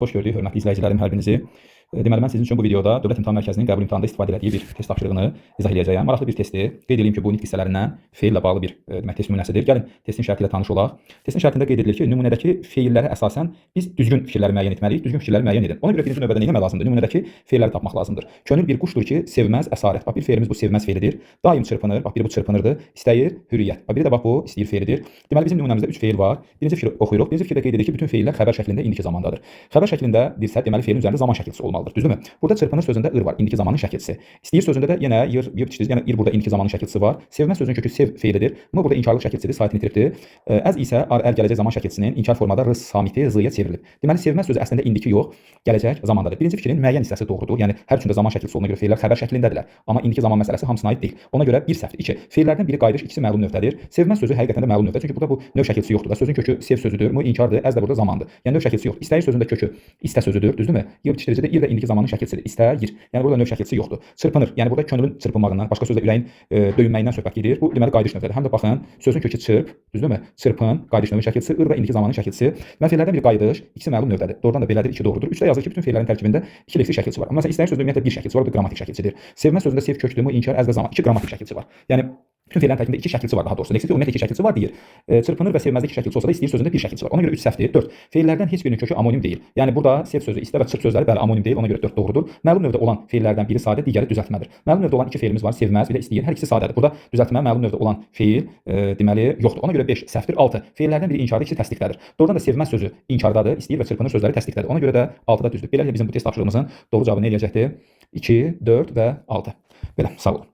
Xoş gördük, hörmətli izləyicilərim, hər birinizi. Deməli, mən sizin üçün bu videoda Dövlət İmtahan Mərkəzinin qəbul imtahanında istifadə etdiyi bir test tapşırığını izah edəcəyəm. Maraqlı bir testdir. Qeyd edeyim ki, bu nitq hissələrindən feillə bağlı bir test nümunəsidir. Gəlin, testin şərti ilə tanış olaq. Testin şərtində qeyd edilir ki, nümunədəki feillərə əsasən biz düzgün fikirləri müəyyən etməliyik, düzgün fikirləri müəyyən edin. Ona görə birinci növbədə nə etmək lazımdır? Nümunədəki feilləri tapmaq lazımdır. Könül bir quşdur ki, sevməz əsarət. Bax, bir feilimiz bu sevməz feilidir. Daim çırpınır. Bax, biri bu çırpınırdı. İstəyir hürriyyət. Bax, biri də bax bu istəyir feilidir. Deməli, bizim nümunəmizdə 3 feil var. Birinci fikri oxuyuruq. Birinci fikirdə qeyd edilir ki, bütün feillər xəbər şəklində indiki zamandadır. Xəbər şəklində dirsə, deməli feilin üzərində zaman şəkilçisi olmalıdır. Düzdürmü? Burada çırpınır sözündə ır var, indiki zamanın şəkilçisi. İstəyir sözündə də yenə yığıb biçdiniz, yəni ir burada indiki zamanın şəkilçisi var. Sevməz sözünün kökü sev feilidir. Amma burada inkarlıq şəkilçisidir, saytını itiribdir. Əz isə ər gələcək zaman şəkilçisinin inkar formada r samiti z-ya çevrilib. Deməli sevməz sözü əslində indiki yox, gələcək zamandadır. Birinci fikrin müəyyən hissəsi doğrudur. Yəni hər üçündə zaman şəkilçisi olduğuna görə feillər xəbər şəklindədirlər. Amma indiki zaman məsələsi hamısına aid deyil. Ona görə bir səhvdir. 2. Feillərdən biri qayıdış, ikisi məlum növdədir. Sevməz sözü həqiqətən də məlum növdədir. Çünki burada bu növ şəkilçisi yoxdur da. Sözün kökü sev sözüdür, bu inkardır, əz də burada zamandır. Yəni növ şəkilçisi yoxdur. İstəyir sözündə kökü istə sözüdür, düzdürmü? Yığıb biçdiricədə ir də indiki zamanın şəkilçisidir. İstəyir. Yəni burada növ şəkilçisi yoxdur. Çırpınır. Yəni burada könülün çırpınmağından, başqa sözlə ürəyin döyünməyindən söhbət gedir. Bu deməli qayıdış növdədir. Həm də baxın, sözün kökü çırp, düzdürmü? Çırpın, qayıdış növü şəkilçisi, ir də indiki zamanın şəkilçisi. Və feillərdən biri qayıdış, ikisi məlum növdədir. Doğrudan da belədir, 2 doğrudur. 3-də yazır ki, bütün feillərin tərkibində 2 leksik şəkilçisi var. Amma məsələn istəyir sözdə ümumiyyətlə bir şəkilçisi var, bu da qrammatik şəkilçisidir. Sevməz sözündə sev kökdür, inkar, əz və zaman 2 qrammatik şəkilçisi var. Yəni bütün feillərin tərkibində 2 şəkilçisi var daha doğrusu. Leksikdə ümumiyyətlə 2 şəkilçisi var deyir. Çırpınır və sevməzdə 2 şəkilçisi olsa da istəyir sözündə 1 şəkilçisi var. Ona görə 3 səhvdir. 4. Feillərdən heç birinin kökü amonim deyil. Yəni burada sev sözü, istə və çırp sözləri bəli amonim deyil. Ona görə 4 doğrudur. Məlum növdə olan feillərdən biri sadə, digəri düzəltmədir. Məlum növdə olan 2 feilimiz var, sevməz və istəyir. Hər ikisi sadədir. Burada düzəltmə məlum növdə olan feil deməli yoxdur. Ona görə 5 səhvdir. 6. Feillərdən biri inkarda, ikisi təsdiqdədir. Doğrudan da sevməz sözü inkardadır, istəyir və çırpınır sözləri təsdiqdədir. Ona görə də 6-da düzdür. Beləliklə bizim bu test tapşırığımızın doğru cavabı nə eləyəcəkdir? 2, 4 və 6. Belə, sağ olun.